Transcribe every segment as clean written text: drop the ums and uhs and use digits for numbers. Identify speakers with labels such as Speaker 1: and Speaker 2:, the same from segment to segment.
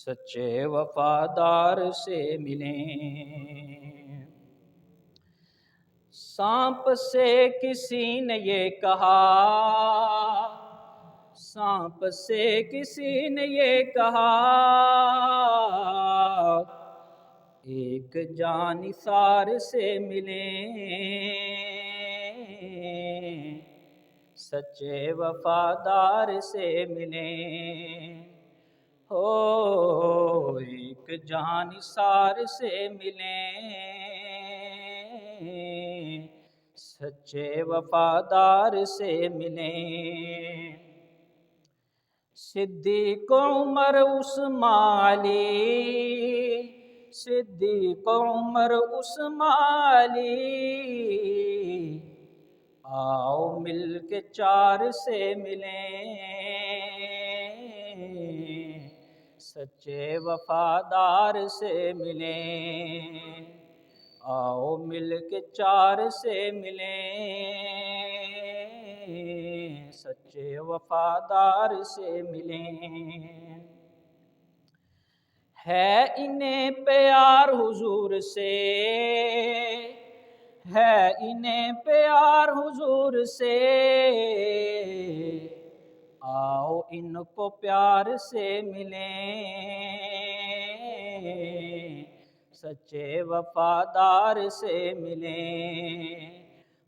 Speaker 1: سچے وفادار سے ملیں۔ سانپ سے کسی نے یہ کہا، سانپ سے کسی نے یہ کہا، ایک جانثار سے ملیں۔ سچے وفادار سے ملیں، ہو ایک جانثار سے ملیں، سچے وفادار سے ملیں۔ صدیق عمر عثمان علی، صدیق عمر عثمان علی، آؤ مل کے چار سے ملیں، سچے وفادار سے ملیں، آؤ مل کے چار سے ملیں، سچے وفادار سے ملیں۔ ہے انہیں پیار حضور سے، ہے انہیں پیار حضور سے، آؤ ان کو پیار سے ملیں، سچے وفادار سے ملیں،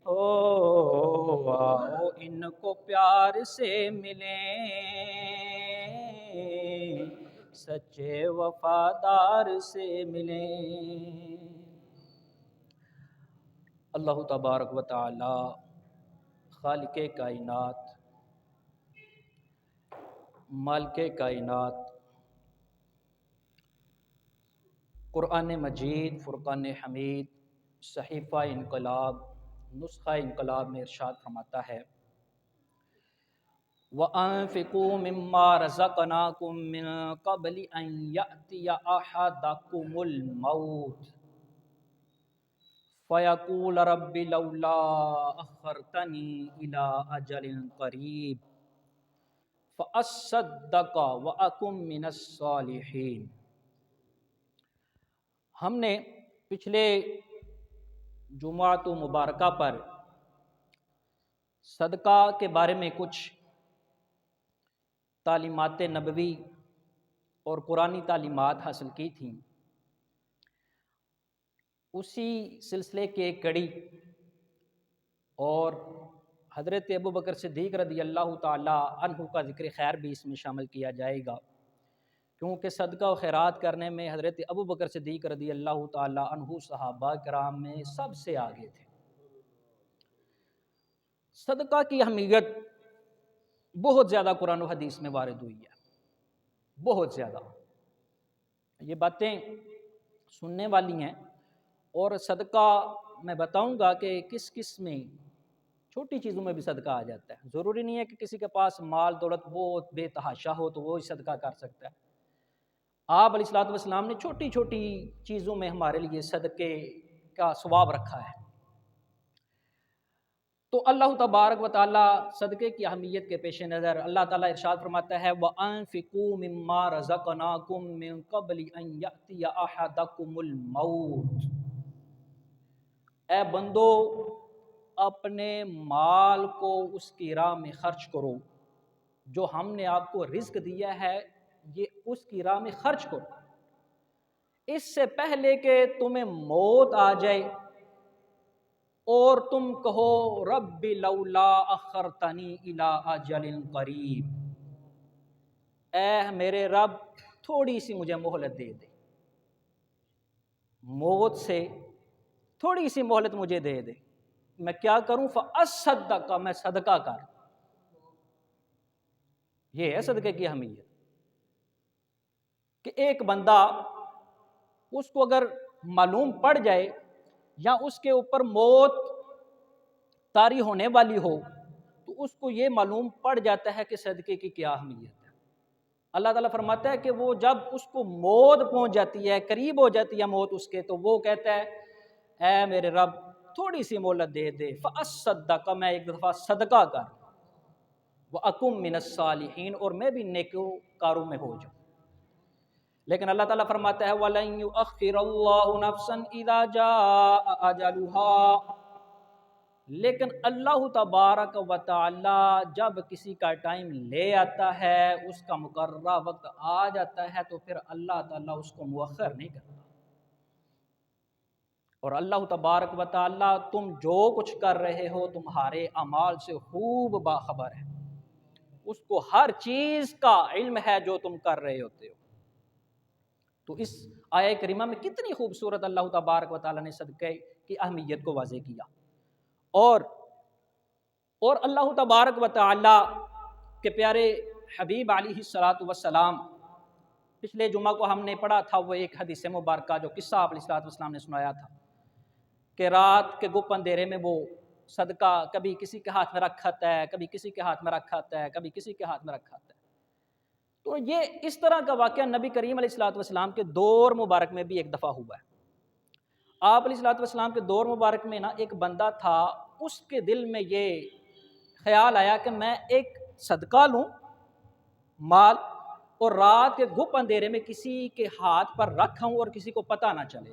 Speaker 1: آؤ ان کو پیار سے ملیں، سچے وفادار سے ملیں۔ اللہ تبارک و تعالی خالق کائنات، مالک کائنات، قرآن مجید، فرقان حمید، صحیفہ انقلاب، نسخہ انقلاب میں ارشاد فرماتا ہے وَأَنفِقُوا مِمَّا رَزَقْنَاكُم مِّن قَبْلِ أَن يَأْتِيَ أَحَدَكُمُ الْمَوْتُ فَيَقُولَ رَبِّ لَوْلَا أَخَّرْتَنِي إِلَىٰ أَجَلٍ قَرِيبٍ فَأَصَّدَّقَ وَأَكُن مِّنَ الصَّالِحِينَ۔ ہم نے پچھلے جمعۃ مبارکہ پر صدقہ کے بارے میں کچھ تعلیمات نبوی اور قرآنی تعلیمات حاصل کی تھیں۔ اسی سلسلے کی ایک کڑی اور حضرت ابوبکر صدیق رضی اللہ تعالی عنہ کا ذکر خیر بھی اس میں شامل کیا جائے گا، کیونکہ صدقہ و خیرات کرنے میں حضرت ابوبکر صدیق رضی اللہ تعالی عنہ صحابہ کرام میں سب سے آگے تھے۔ صدقہ کی اہمیت بہت زیادہ قرآن و حدیث میں وارد ہوئی ہے، بہت زیادہ۔ یہ باتیں سننے والی ہیں، اور صدقہ میں بتاؤں گا کہ کس کس میں، چھوٹی چیزوں میں بھی صدقہ آ جاتا ہے۔ ضروری نہیں ہے کہ کسی کے پاس مال دولت بہت بے تحاشا ہو تو وہ ہی صدقہ کر سکتا ہے۔ آپ علیہ الصلوۃ والسلام نے چھوٹی چھوٹی چیزوں میں ہمارے لیے صدقے کا ثواب رکھا ہے۔ تو اللہ تبارک و تعالیٰ صدقے کی اہمیت کے پیش نظر اللہ تعالیٰ ارشاد فرماتا ہے وَأَنفِقُوا مِمَّا رَزَقْنَاكُم مِّن قَبْلِ أَن يَأْتِيَ أَحَدَكُمُ الْمَوْتُ، اے بندو اپنے مال کو اس کی راہ میں خرچ کرو، جو ہم نے آپ کو رزق دیا ہے یہ اس کی راہ میں خرچ کرو، اس سے پہلے کہ تمہیں موت آ جائے اور تم کہو رب لولا اخرتنی الی اجل قریب، اے میرے رب تھوڑی سی مجھے مہلت دے دے، موت سے تھوڑی سی مہلت مجھے دے دے، میں کیا کروں؟ فاصدق، میں صدقہ کر۔ یہ ہے صدقے کی اہمیت کہ ایک بندہ، اس کو اگر معلوم پڑ جائے یا اس کے اوپر موت طاری ہونے والی ہو تو اس کو یہ معلوم پڑ جاتا ہے کہ صدقے کی کیا اہمیت ہے۔ اللہ تعالیٰ فرماتا ہے کہ وہ جب اس کو موت پہنچ جاتی ہے، قریب ہو جاتی ہے موت اس کے، تو وہ کہتا ہے اے میرے رب تھوڑی سی مہلت دے دے، فاصدق، میں ایک دفعہ صدقہ کر، وَأَكُن مِّنَ الصَّالِحِينَ، اور میں بھی نیکوکاروں میں ہو جاؤں۔ لیکن اللہ تعالیٰ فرماتا ہے وَلَن يُؤَخِّرَ اللَّهُ نَفْسًا إِذَا جَاءَ أَجَلُهَا، لیکن اللہ تبارک و تعالی جب کسی کا ٹائم لے آتا ہے، اس کا مقررہ وقت آ جاتا ہے، تو پھر اللہ تعالیٰ اس کو مؤخر نہیں کرتا۔ اور اللہ تبارک و تعالی تم جو کچھ کر رہے ہو تمہارے اعمال سے خوب باخبر ہے، اس کو ہر چیز کا علم ہے جو تم کر رہے ہوتے ہو۔ تو اس آیہ کریمہ میں کتنی خوبصورت اللہ تبارک و تعالی نے صدقے کی اہمیت کو واضح کیا۔ اور اللہ تبارک و تعالی کے پیارے حبیب علیہ الصلاۃ والسلام، پچھلے جمعہ کو ہم نے پڑھا تھا وہ ایک حدیث مبارکہ جو قصہ آپ علیہ الصلاۃ والسلام نے سنایا تھا کہ رات کے گپ اندھیرے میں وہ صدقہ کبھی کسی کے ہاتھ میں رکھتا ہے، کبھی کسی کے ہاتھ میں رکھتا ہے، کبھی کسی کے ہاتھ میں رکھتا ہے۔ تو یہ اس طرح کا واقعہ نبی کریم علیہ الصلاۃ والسلام کے دور مبارک میں بھی ایک دفعہ ہوا ہے۔ آپ علیہ الصلاۃ والسلام کے دور مبارک میں ایک بندہ تھا، اس کے دل میں یہ خیال آیا کہ میں ایک صدقہ لوں مال اور رات کے گپ اندھیرے میں کسی کے ہاتھ پر رکھوں اور کسی کو پتہ نہ چلے۔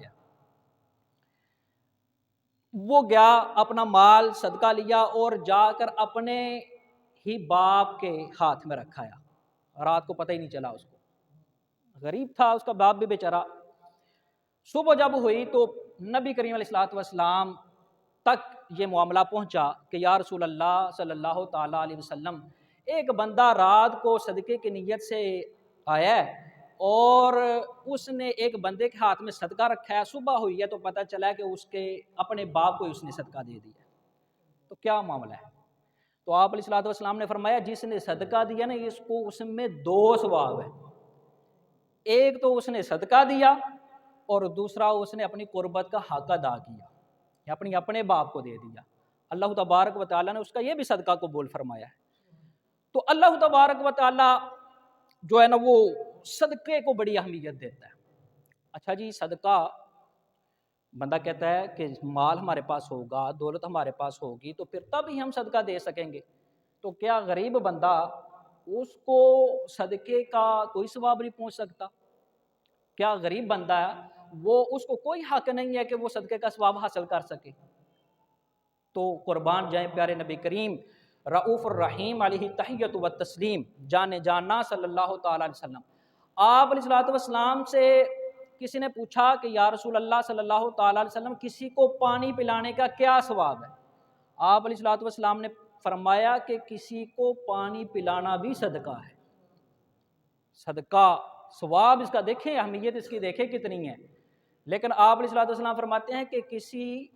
Speaker 1: وہ گیا، اپنا مال صدقہ لیا اور جا کر اپنے ہی باپ کے ہاتھ میں رکھایا، رات کو پتہ ہی نہیں چلا اس کو۔ غریب تھا اس کا باپ بھی بیچارہ۔ صبح جب ہوئی تو نبی کریم علیہ الصلوۃ والسلام تک یہ معاملہ پہنچا کہ یا رسول اللہ صلی اللہ تعالیٰ علیہ وسلم، ایک بندہ رات کو صدقے کی نیت سے آیا ہے اور اس نے ایک بندے کے ہاتھ میں صدقہ رکھا ہے، صبح ہوئی ہے تو پتہ چلا ہے کہ اس کے اپنے باپ کو اس نے صدقہ دے دیا، تو کیا معاملہ ہے؟ تو آپ علیہ الصلوۃ والسلام نے فرمایا جس نے صدقہ دیا نا، اس کو اس میں دو ثواب ہے، ایک تو اس نے صدقہ دیا اور دوسرا اس نے اپنی قربت کا حق ادا کیا، یا اپنے باپ کو دے دیا۔ اللہ تبارک و تعالیٰ نے اس کا یہ بھی صدقہ قبول فرمایا ہے۔ تو اللہ تبارک و تعالیٰ جو ہے نا وہ صدقے کو بڑی اہمیت دیتا ہے۔ اچھا جی، صدقہ بندہ کہتا ہے کہ مال ہمارے پاس ہوگا، دولت ہمارے پاس ہوگی تو پھر تب ہی ہم صدقہ دے سکیں گے۔ تو کیا غریب بندہ، اس کو صدقے کا کوئی ثواب نہیں پہنچ سکتا؟ کیا غریب بندہ ہے وہ اس کو کوئی حق نہیں ہے کہ وہ صدقے کا ثواب حاصل کر سکے؟ تو قربان جائیں پیارے نبی کریم رؤوف الرحیم علیہ تحیت و تسلیم جان جانا صلی اللہ تعالیٰ علیہ وسلم، آپ علیہ الصلوۃ والسلام سے کسی نے پوچھا کہ یا رسول اللہ صلی اللہ تعالیٰ علیہ وسلم، کسی کو پانی پلانے کا کیا ثواب ہے؟ آپ علیہ الصلوۃ والسلام نے فرمایا کہ کسی کو پانی پلانا بھی صدقہ ہے۔ صدقہ ثواب اس کا دیکھیں، اہمیت اس کی دیکھیں کتنی ہے۔ لیکن آپ علیہ الصلوۃ والسلام فرماتے ہیں کہ کسی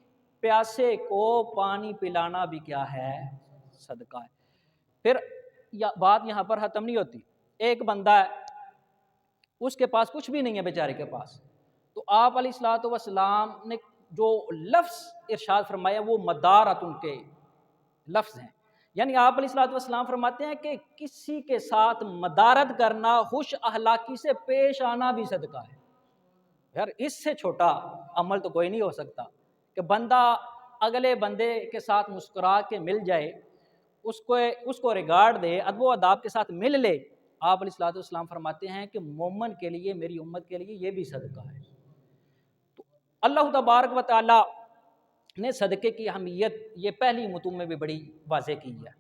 Speaker 1: پیاسے کو پانی پلانا بھی کیا ہے؟ صدقہ ہے۔ پھر بات یہاں پر ختم نہیں ہوتی۔ ایک بندہ ہے، اس کے پاس کچھ بھی نہیں ہے بیچارے کے پاس، تو آپ علیہ الصلوۃ والسلام نے جو لفظ ارشاد فرمایا وہ مدارت ان کے لفظ ہیں، یعنی آپ علیہ الصلوۃ والسلام فرماتے ہیں کہ کسی کے ساتھ مدارت کرنا، خوش اخلاقی سے پیش آنا بھی صدقہ ہے۔ یار اس سے چھوٹا عمل تو کوئی نہیں ہو سکتا کہ بندہ اگلے بندے کے ساتھ مسکرا کے مل جائے، اس کو ریگارڈ دے، ادب و آداب کے ساتھ مل لے۔ آپ علیہ الصلوۃ والسلام فرماتے ہیں کہ مومن کے لیے، میری امت کے لیے یہ بھی صدقہ ہے۔ تو اللہ تبارک و تعالی نے صدقے کی اہمیت یہ پہلی متون میں بھی بڑی واضح کی ہے۔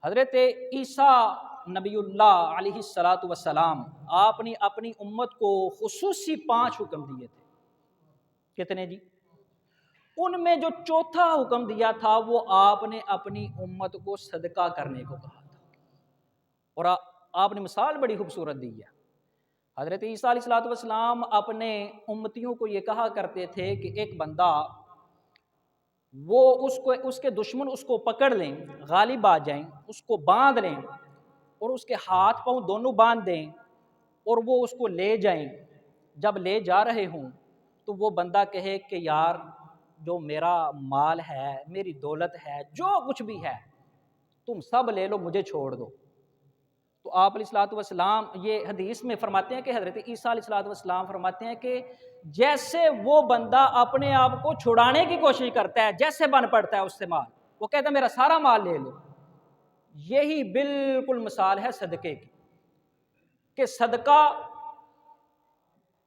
Speaker 1: حضرت عیسیٰ نبی اللہ علیہ الصلوۃ والسلام، آپ نے اپنی امت کو خصوصی 5 حکم دیے تھے۔ کتنے جی؟ ان میں جو چوتھا حکم دیا تھا وہ آپ نے اپنی امت کو صدقہ کرنے کو کہا تھا، اور آپ نے مثال بڑی خوبصورت دی ہے۔ حضرت عیسیٰ علیہ الصلوۃ والسلام اپنے امتیوں کو یہ کہا کرتے تھے کہ ایک بندہ وہ اس کے دشمن اس کو پکڑ لیں، غالب آ جائیں، اس کو باندھ لیں اور اس کے ہاتھ پاؤں دونوں باندھ دیں اور وہ اس کو لے جائیں، جب لے جا رہے ہوں تو وہ بندہ کہے کہ یار جو میرا مال ہے، میری دولت ہے، جو کچھ بھی ہے تم سب لے لو، مجھے چھوڑ دو۔ تو آپ علیہ الصلوۃ والسلام یہ حدیث میں فرماتے ہیں کہ حضرت عیسیٰ علیہ الصلوۃ والسلام فرماتے ہیں کہ جیسے وہ بندہ اپنے آپ کو چھڑانے کی کوشش کرتا ہے، جیسے بن پڑتا ہے اس سے مال، وہ کہتا ہے میرا سارا مال لے لو، یہی بالکل مثال ہے صدقے کی، کہ صدقہ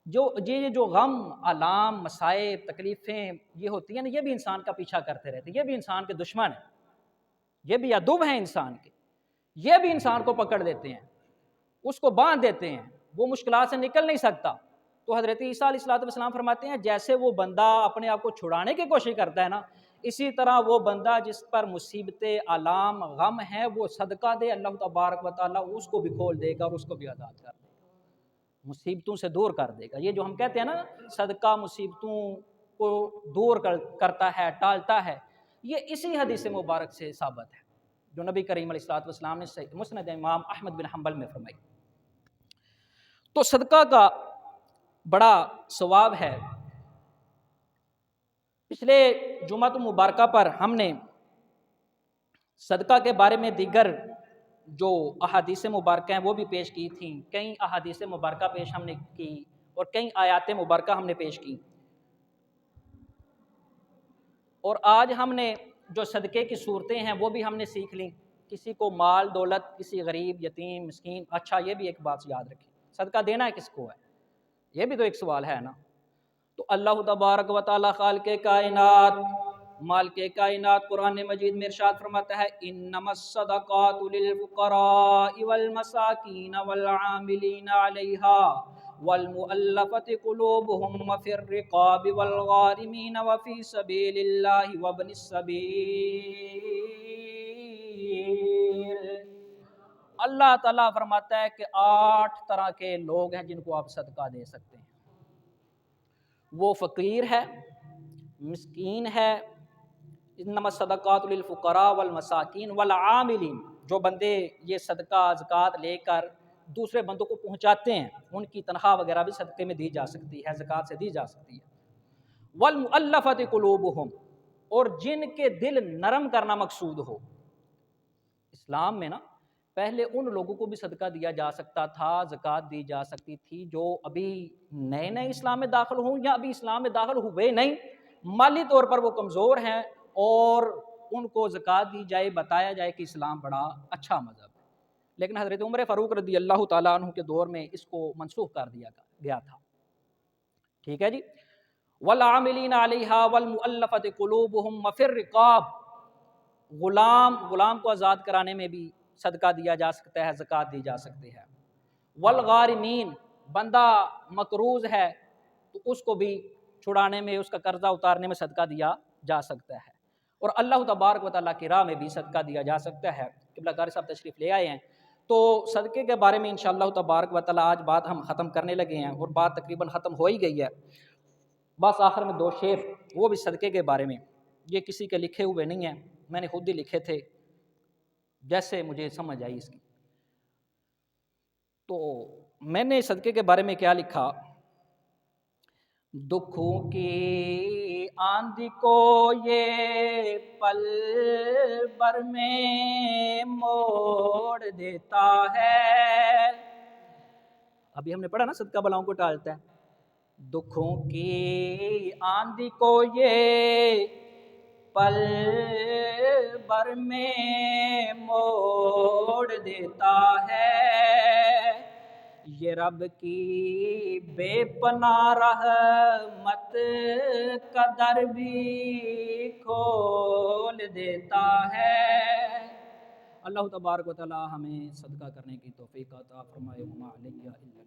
Speaker 1: جو غم، آلام، مصائب، تکلیفیں یہ ہوتی ہیں نا، یہ بھی انسان کا پیچھا کرتے رہتے ہیں، یہ بھی انسان کے دشمن ہیں، یہ بھی عدو ہیں انسان کے، یہ بھی انسان کو پکڑ دیتے ہیں، اس کو باندھ دیتے ہیں، وہ مشکلات سے نکل نہیں سکتا۔ تو حضرت عیسیٰ علیہ السلام فرماتے ہیں جیسے وہ بندہ اپنے آپ کو چھڑانے کی کوشش کرتا ہے نا، اسی طرح وہ بندہ جس پر مصیبتیں، آلام، غم ہیں، وہ صدقہ دے، اللہ تبارک و تعالیٰ اس کو بھی کھول دے گا اور اس کو بھی آزاد کر دے گا، مصیبتوں سے دور کر دے گا۔ یہ جو ہم کہتے ہیں نا صدقہ مصیبتوں کو دور کرتا ہے، ٹالتا ہے، یہ اسی حدیث مبارک سے ثابت ہے جو نبی کریم علیہ السلام نے مسند امام احمد بن حنبل میں فرمائی۔ تو صدقہ کا بڑا ثواب ہے۔ پچھلے جمعۃ مبارکہ پر ہم نے صدقہ کے بارے میں دیگر جو احادیث مبارکہ ہیں وہ بھی پیش کی تھیں، کئی احادیث مبارکہ پیش ہم نے کی اور کئی آیات مبارکہ ہم نے پیش کی، اور آج ہم نے جو صدقے کی صورتیں ہیں وہ بھی ہم نے سیکھ لیں۔ کسی کو مال دولت، کسی غریب، یتیم، مسکین، اچھا یہ بھی ایک بات یاد رکھیں، صدقہ دینا ہے کس کو ہے، یہ بھی تو ایک سوال ہے نا۔ تو اللہ تبارک و تعالیٰ خالق کائنات، مالک کائنات، قرآن مجید میں ارشاد فرماتا ہے انما الصدقات للفقراء والمساکین والعاملین علیہا والمؤلفۃ قلوبہم وفی الرقاب والغارمین وفی سبیل اللہ وابن السبیل۔ اللہ تعالیٰ فرماتا ہے کہ 8 طرح کے لوگ ہیں جن کو آپ صدقہ دے سکتے ہیں۔ وہ فقیر ہے، مسکین ہے، انما الصدقات للفقراء والمساکین والعاملین، جو بندے یہ صدقہ زکوٰۃ لے کر دوسرے بندوں کو پہنچاتے ہیں، ان کی تنخواہ وغیرہ بھی صدقے میں دی جا سکتی ہے، زکوٰۃ سے دی جا سکتی ہے۔ والمؤلفۃ قلوبہم، اور جن کے دل نرم کرنا مقصود ہو۔ اسلام میں نا پہلے ان لوگوں کو بھی صدقہ دیا جا سکتا تھا، زکوٰۃ دی جا سکتی تھی جو ابھی نئے نئے اسلام میں داخل ہوں یا ابھی اسلام میں داخل ہوئے نہیں، مالی طور پر وہ کمزور ہیں، اور ان کو زکوٰۃ دی جائے، بتایا جائے کہ اسلام بڑا اچھا مذہب ہے۔ لیکن حضرت عمر فاروق رضی اللہ تعالیٰ عنہ کے دور میں اس کو منسوخ کر دیا گیا تھا، ٹھیک ہے جی۔ والعاملین علیہا والمؤلفۃ قلوبہم وفی الرقاب، غلام کو آزاد کرانے میں بھی صدقہ دیا جا سکتا ہے، زکوٰۃ دی جا سکتی ہے۔ والغارمین، بندہ مقروض ہے تو اس کو بھی چھڑانے میں، اس کا قرضہ اتارنے میں صدقہ دیا جا سکتا ہے، اور اللہ تبارک و تعالیٰ کی راہ میں بھی صدقہ دیا جا سکتا ہے۔ قبلہ قاری صاحب تشریف لے آئے ہیں، تو صدقے کے بارے میں انشاءاللہ تبارک و تعالیٰ آج بات ہم ختم کرنے لگے ہیں، اور بات تقریباً ختم ہو ہی گئی ہے۔ بس آخر میں 2 شعر، وہ بھی صدقے کے بارے میں، یہ کسی کے لکھے ہوئے نہیں ہیں، میں نے خود ہی لکھے تھے جیسے مجھے سمجھ آئی اس کی۔ تو میں نے صدقے کے بارے میں کیا لکھا، دکھوں کی آندھی کو یہ پل بھر میں موڑ دیتا ہے۔ ابھی ہم نے پڑھا نا صدقہ بلاؤں کو ٹالتا ہے۔ دکھوں کی آندھی کو یہ پل بھر میں موڑ دیتا ہے، یہ رب کی بے پناہ رحمت کا در بھی کھول دیتا ہے۔ اللہ تبارک و تعالی ہمیں صدقہ کرنے کی توفیق عطا فرمائے۔ وما علیہ الا